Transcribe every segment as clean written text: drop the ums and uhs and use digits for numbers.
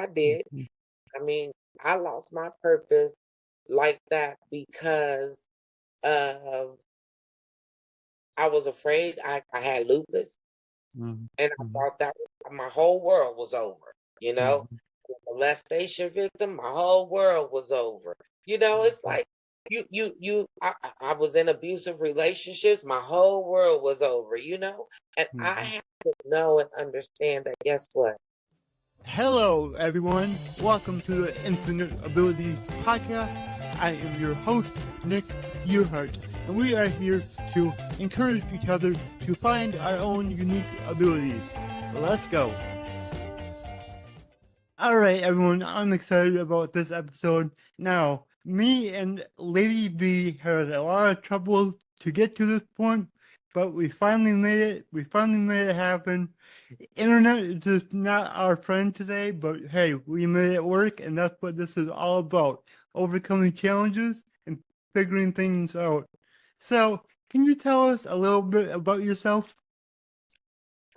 did. Mhm. I mean, I lost my purpose like that because of I was afraid I had lupus, Mhm. and I Mhm. thought that my whole world was over. You know, Mhm. molestation victim, my whole world was over. It's Mhm. like I was in abusive relationships, my whole world was over, and I Mhm. have to know and understand that guess what? Hello, everyone. Welcome to the Infinite Abilities Podcast. I am your host, Nick Yerhart, and we are here to encourage each other to find our own unique abilities. Let's go. All right, everyone. I'm excited about this episode. Now, me and Lady V had a lot of trouble to get to this point, but we finally made it. We finally made it happen. Internet is just not our friend today, but hey, we made it work, and that's what this is all about: overcoming challenges and figuring things out. So, can you tell us a little bit about yourself?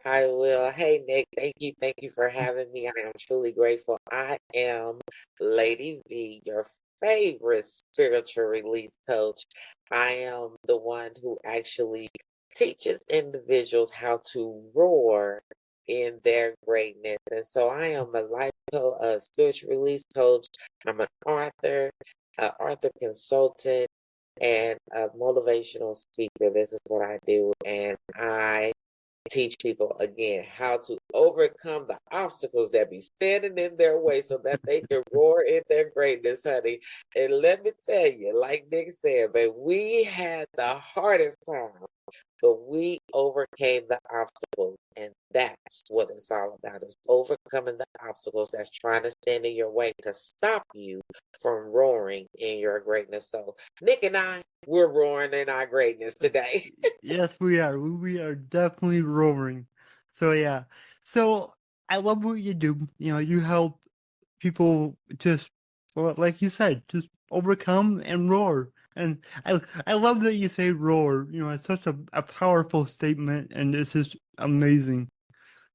I will. Hey Nick, thank you for having me. I am truly grateful. I am Lady V, your favorite spiritual release coach. I am the one who actually teaches individuals how to roar in their greatness. And so I am a spiritual release coach. I'm an author consultant, and a motivational speaker. This is what I do. And I teach people again how to overcome the obstacles that be standing in their way so that they can roar in their greatness, honey. And let me tell you, like Nick said, but we had the hardest time, but we overcame the obstacles. And that's what it's all about, is overcoming the obstacles that's trying to stand in your way to stop you from roaring in your greatness. So Nick and we're roaring in our greatness today. Yes, we are. We are definitely roaring. So yeah. So I love what you do. You help people just, well, like you said, just overcome and roar. And I love that you say roar. It's such a powerful statement, and it's just amazing.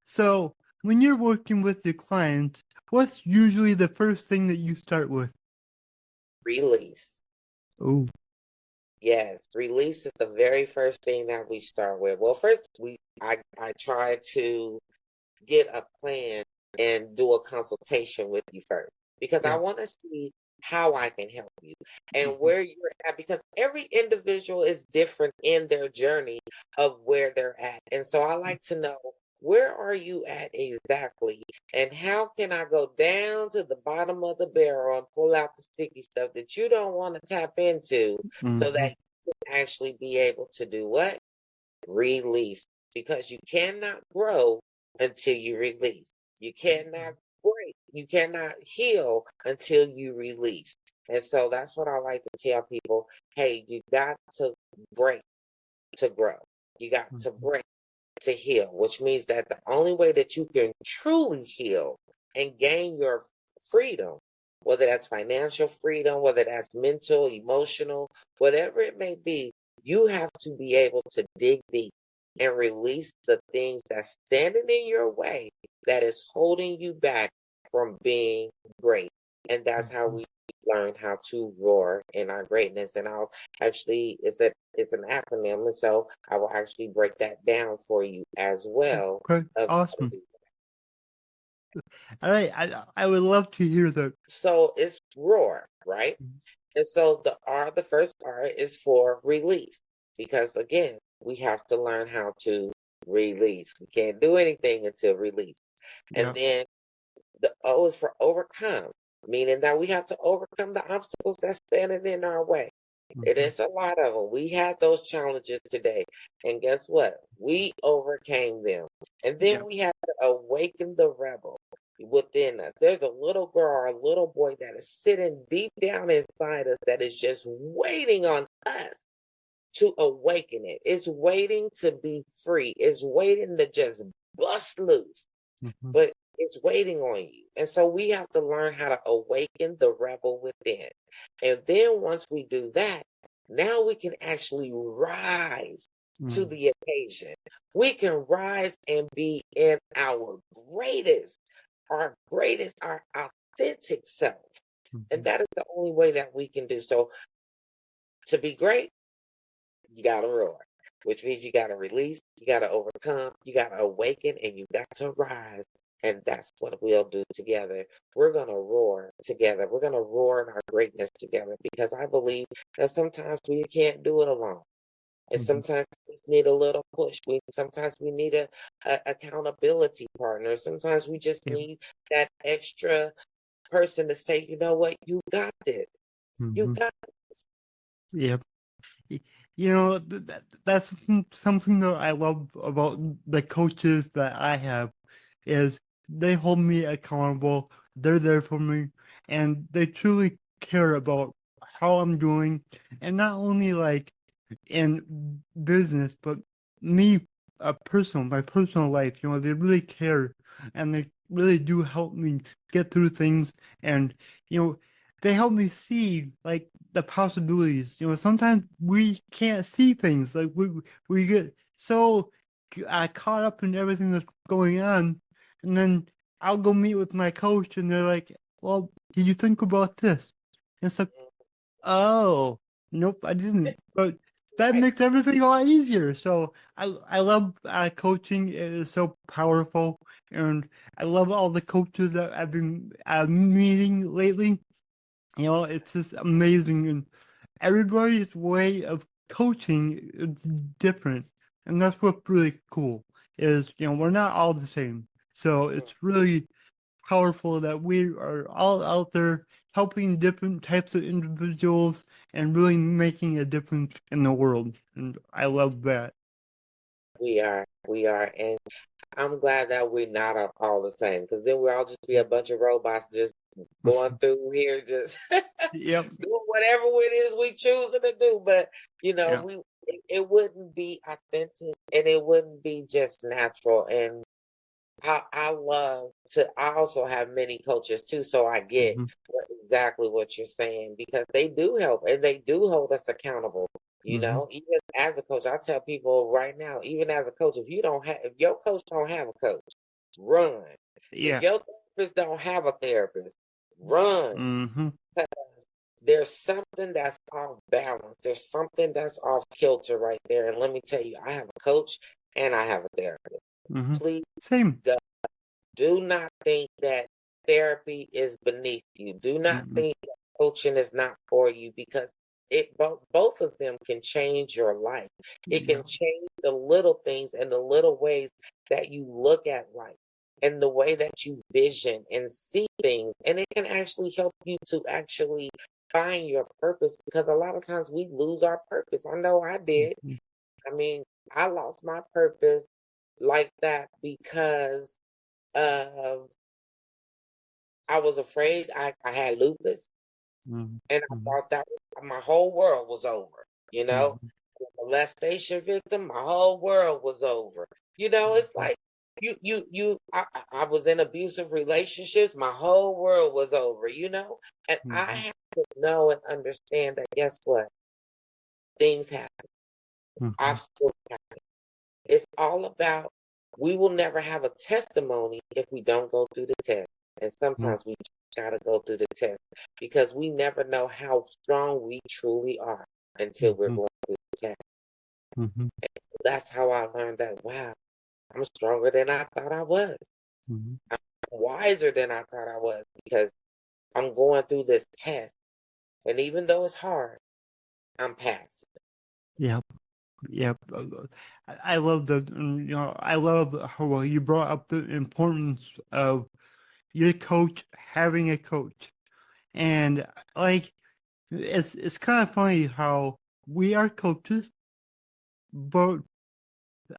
So when you're working with your clients, what's usually the first thing that you start with? Release. Oh. Yes, release is the very first thing that we start with. Well, first I try to get a plan and do a consultation with you first because I Yeah. want to see how I can help you and Mhm. where you're at, because every individual is different in their journey of where they're at. And so I like to know, where are you at exactly, and how can I go down to the bottom of the barrel and pull out the sticky stuff that you don't want to tap into so that Mhm. you can actually be able to do what? Release. Because you cannot grow until you release. You cannot break. You cannot heal until you release. And so that's what I like to tell people. Hey, you got to break to grow. You got to Mhm. break to heal, which means that the only way that you can truly heal and gain your freedom, whether that's financial freedom, whether that's mental, emotional, whatever it may be, you have to be able to dig deep and release the things that's standing in your way that is holding you back from being great. And that's how Mhm. we learn how to roar in our greatness. And I'll actually, it's an acronym, and so I will actually break that down for you as well Okay. of how to Awesome. do that. All right. I would love to hear that. So it's roar, right? And so the first R is for release, because again, we have to learn how to release. We can't do anything until release. And Yeah. then the O is for overcome, meaning that we have to overcome the obstacles that's standing in our way. It Mhm. is a lot of them. We had those challenges today. And guess what? We overcame them. And Yeah. then we have to awaken the rebel within us. There's a little girl or a little boy that is sitting deep down inside us that is just waiting on us to awaken it. It's waiting to be free. It's waiting to just bust loose, Mhm. but it's waiting on you. And so we have to learn how to awaken the rebel within. And then once we do that, now we can actually rise to Mhm. the occasion. We can rise and be in our greatest our greatest, our authentic self. And Mhm. that is the only way that we can do. So to be great, you gotta roar, which means you gotta release, you gotta overcome, you gotta awaken, and you got to rise. And that's what we'll do together. We're gonna roar together. We're gonna roar in our greatness together because I believe that sometimes we can't do it alone. And Mhm. sometimes we just need a little push. Sometimes we need a accountability partner. Sometimes we just Yep. need that extra person to say, you know what, you got this. You Mhm. got Yep. Y- that's something that I love about the coaches that I have is they hold me accountable. They're there for me, and they truly care about how I'm doing, and not only like in business, but me, my personal life. They really care, and they really do help me get through things, and you know, they help me see like the possibilities. Sometimes we can't see things. Like we get so caught up in everything that's going on, and then I'll go meet with my coach, and they're like, "Well, did you think about this?" And it's like, "Oh, nope, I didn't." But that right. makes everything a lot easier. So I love coaching. It is so powerful, and I love all the coaches that I've been meeting lately. It's just amazing, and everybody's way of coaching is different, and that's what's really cool. Is we're not all the same, so Mm. it's really powerful that we are all out there helping different types of individuals and really making a difference in the world, and I love that. We are, and I'm glad that we're not all the same, because then we'll all just be a bunch of robots just going through here, just Yep. doing whatever it is we choosing to do. But Yeah. it wouldn't be authentic, and it wouldn't be just natural. And I love to. I also have many coaches too, so I get Hmm. exactly what you're saying because they do help and they do hold us accountable. Hmm. Even as a coach, I tell people right now, even as a coach, if your coach don't have a coach, run. If Yeah. your therapist don't have a therapist, run. Hmm. There's something that's off balance. There's something that's off kilter right there. And let me tell you, I have a coach and I have a therapist. Hmm. Please Same. do not think that therapy is beneath you. Do not Hmm. think that coaching is not for you because both of them can change your life. It Yeah. can change the little things and the little ways that you look at life and the way that you vision and see things. And it can actually help you to actually find your purpose because a lot of times we lose our purpose. I know I did. Hmm. I mean, I lost my purpose like that because of I was afraid I had lupus, Hmm. and I Hmm. thought that my whole world was over. You know, Hmm. molestation victim, my whole world was over. It's like I was in abusive relationships, my whole world was over. And I Hmm. have to know and understand that guess what? Things happen. Hmm. Obstacles happen. It's all about we will never have a testimony if we don't go through the test. And Hmm. sometimes we gotta go through the test because we never know how strong we truly are until we're Hmm. going through the test. Hmm. So that's how I learned that wow, I'm stronger than I thought I was. Hmm. I'm wiser than I thought I was because I'm going through this test. And even though it's hard, I'm passing. Yep. Yep. I love that. I love how well you brought up the importance of your coach having a coach. And like it's kind of funny how we are coaches, but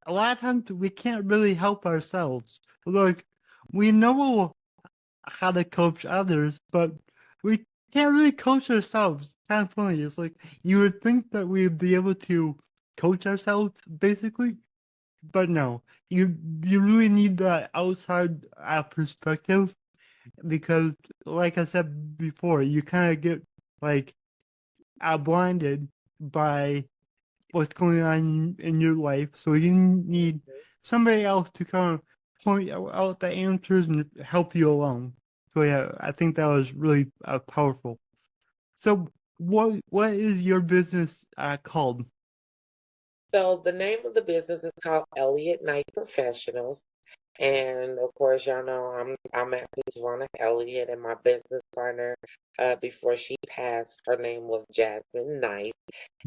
a lot of times we can't really help ourselves. Like we know how to coach others, but we can't really coach ourselves. It's kind of funny. It's like you would think that we would be able to coach ourselves basically, but no. You really need that outside perspective because, like I said before, you kind of get like blinded by what's going on in your life. So you need somebody else to kind of point out the answers and help you along. So yeah, I think that was really powerful. So what is your business called? So the name of the business is called Elliott Knight Professionals. And of course, y'all know I'm at Savannah Elliott, and my business partner, before she passed, her name was Jasmine Knight,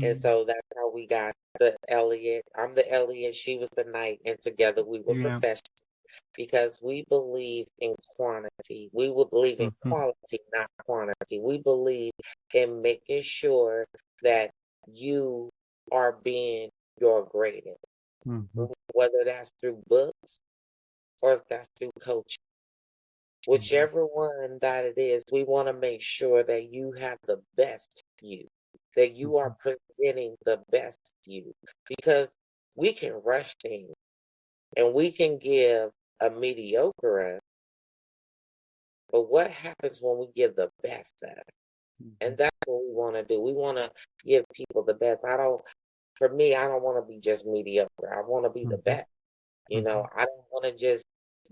and Mm, so that's how we got the Elliott. I'm the Elliott, she was the Knight, and together we were yeah. professionals because we believe in quantity. We will believe in Mm-hmm. quality, not quantity. We believe in making sure that you are being your greatest, Mm-hmm. whether that's through books or if that's through coaching. Whichever one that it is, we want to make sure that you have the best you, that you Mm-hmm. are presenting the best you, because we can rush things and we can give a mediocre us, but what happens when we give the best us? Mm-hmm. And that's what we want to do. We want to give people the best. For me, I don't want to be just mediocre. I want to be the Mm-hmm. best. I don't want to just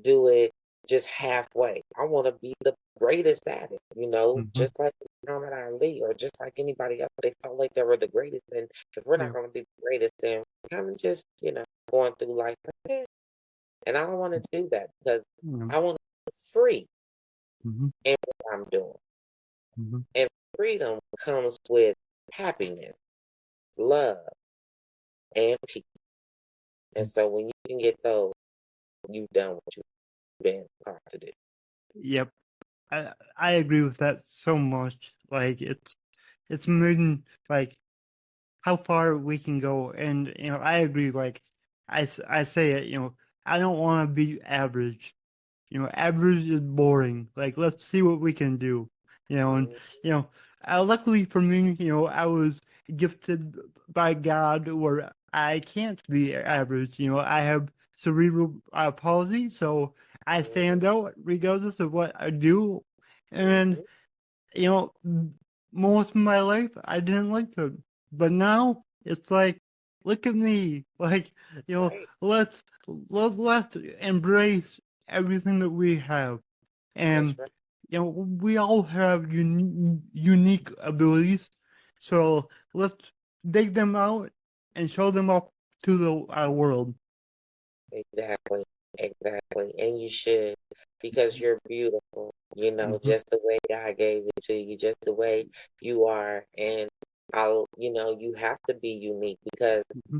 do it just halfway. I want to be the greatest at it, Mm-hmm. just like Muhammad Ali or just like anybody else. They felt like they were the greatest. And if we're not Yeah. going to be the greatest, then kind of just, going through life. Like, and I don't want to do that because Mm-hmm. I want to be free Mm-hmm. in what I'm doing. Mm-hmm. And freedom comes with happiness, love, and peace. And so when you can get those, you've done what you've been taught to do. Yep. I agree with that so much. Like it's amazing like how far we can go, and I agree. Like I say it. I don't want to be average. Average is boring. Like, let's see what we can do. And Mhm. you know, luckily for me, I was gifted by God where I can't be average. I have cerebral palsy, so I Mhm. stand out regardless of what I do. And Mhm. you know, most of my life I didn't like them, but now it's like, look at me, like Right. let's embrace everything that we have, That's and right. we all have unique abilities, so let's dig them out and show them up to the world. Exactly. Exactly. And you should, because you're beautiful, Hmm. just the way God gave it to you, just the way you are. And you have to be unique because Hmm.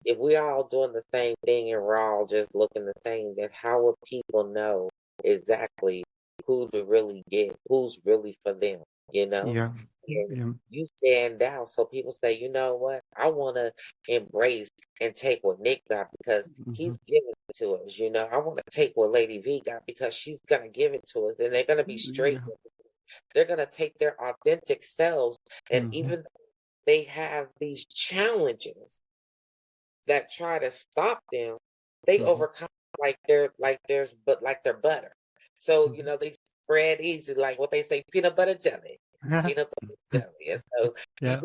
if we're all doing the same thing and we're all just looking the same, then how will people know exactly who to really get, who's really for them, you know? Yeah. And Yeah. you stand out. So people say, you know what? I want to embrace and take what Nick got because Hmm. he's giving it to us. I want to take what Lady V got because she's going to give it to us. And they're going to be straight. Yeah. They're going to take their authentic selves. And Hmm. even though they have these challenges that try to stop them, they Hmm. overcome like they're butter. So, they spread easy, like what they say, peanut butter jelly. Peanut butter jelly. And so Yeah.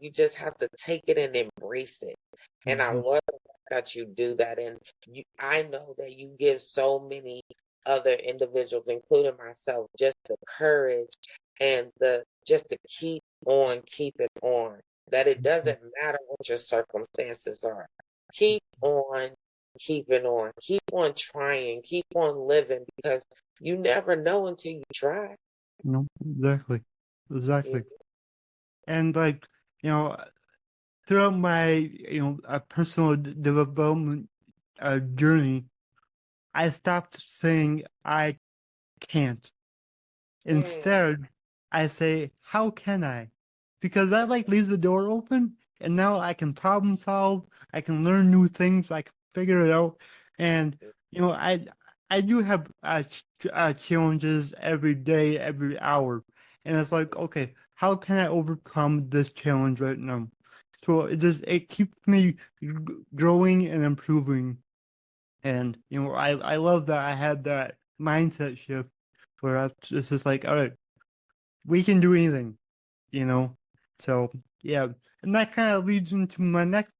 you just have to take it and embrace it. And I Hmm. love that you do that. And I know that you give so many other individuals, including myself, just the courage and the just to keep on keeping on, that it doesn't matter what your circumstances are. Keep on keeping on. Keep on trying. Keep on living because you never know until you try. No, exactly. You Exactly. And like, you know, throughout my, personal development journey, I stopped saying I can't. Mm, Instead, I say, how can I? Because that like leaves the door open, and now I can problem solve, I can learn new things, I can figure it out. And I do have challenges every day, every hour. And it's like, okay, how can I overcome this challenge right now? So it keeps me growing and improving. And I love that I had that mindset shift where it's just like, all right, we can do anything, you know. So yeah, and that kind of leads into my next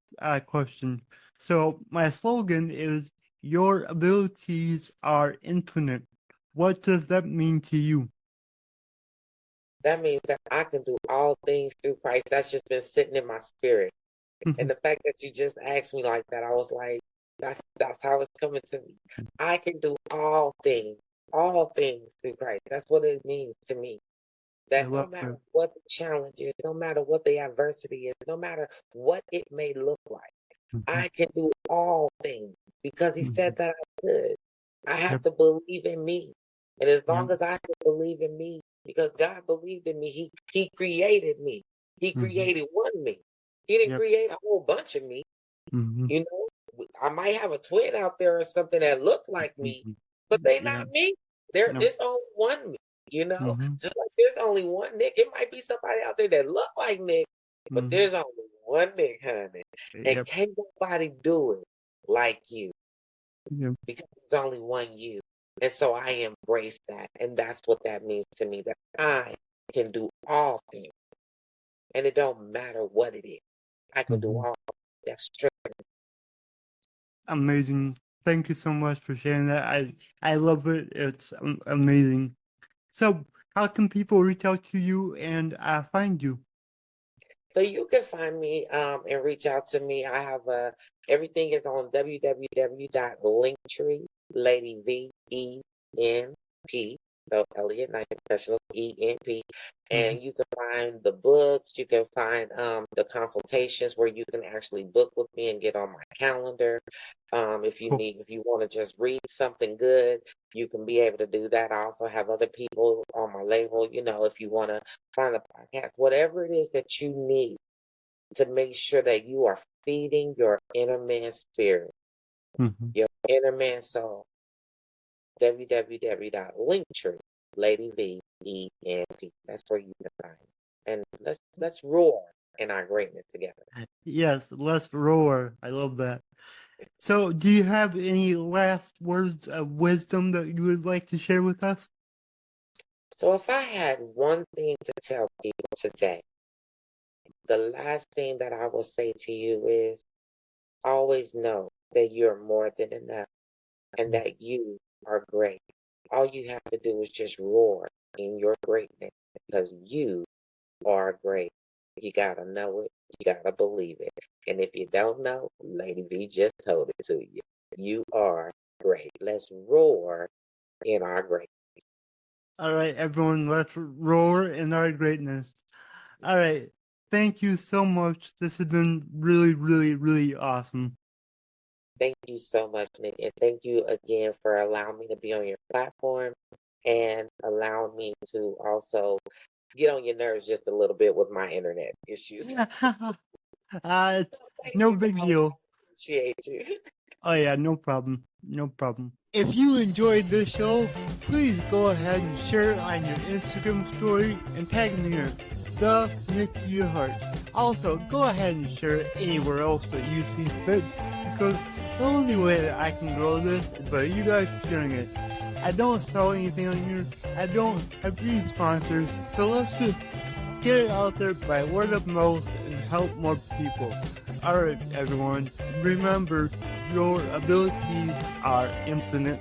question. So my slogan is Your abilities are infinite. What does that mean to you? That means that I can do all things through Christ. That's just been sitting in my spirit. And the fact that you just asked me like that, I was like, that's how it's coming to me. I can do all things through Christ. That's what it means to me. I That no love matter that. what the challenge is, no matter what the adversity is, no matter what it may look like, I can do all things because he said that I could. I have Yep, to believe in me. And as yep, long as I can believe in me, because God believed in me, he created me. He mhm, created one me. He didn't yep, create a whole bunch of me. mhm, You know, I might have a twin out there or something that look like me, mhm, but they yeah, not me. no, There's only one me, you know? mhm, Just like there's only one Nick. It might be somebody out there that look like Nick, but mhm, there's only one Nick, honey. And yep, can't nobody do it like you yep, because there's only one you. And so I embrace that. And that's what that means to me, that I can do all things. And it don't matter what it is. I can do mhm. all that's true. Amazing. Thank you so much for sharing that. I love it. It's amazing. So, how can people reach out to you and find you? So you can find me and reach out to me. I have everything is on www.linktree, Lady VENP, so Elliott Knight Professionals ENP, Mhm. and you can find the books. You can find the consultations where you can actually book with me and get on my calendar. If you Cool. need, if you want to just read something good, you can be able to do that. I also have other people on my label. You know, if you want to find a podcast, whatever it is that you need to make sure that you are feeding your inner man spirit, Mhm. your inner man soul. www.linktree, Lady VENP. That's where you can find it. And let's roar in our greatness together. Yes, let's roar. I love that. So, do you have any last words of wisdom that you would like to share with us? So if I had one thing to tell people today, the last thing that I will say to you is always know that you're more than enough and that you are great. All you have to do is just roar in your greatness because you are great. You gotta know it. You gotta believe it. And if you don't know, Lady V just told it to you. You are great. Let's roar in our great. All right, everyone, let's roar in our greatness. All right. Thank you so much. This has been really, really, really awesome. Thank you so much, Nick. And thank you again for allowing me to be on your platform and allowing me to also get on your nerves just a little bit with my internet issues. It's Thank no you big guys. I deal. appreciate you. Oh, yeah, no problem. No problem. If you enjoyed this show, please go ahead and share it on your Instagram story and tag me in the Nick Yerhart. Also, go ahead and share it anywhere else that you see fit because the only way that I can grow this is by you guys sharing it. I don't sell anything on here. I don't have any sponsors. So let's just get it out there by word of mouth and help more people. Alright, everyone. Remember, your abilities are infinite.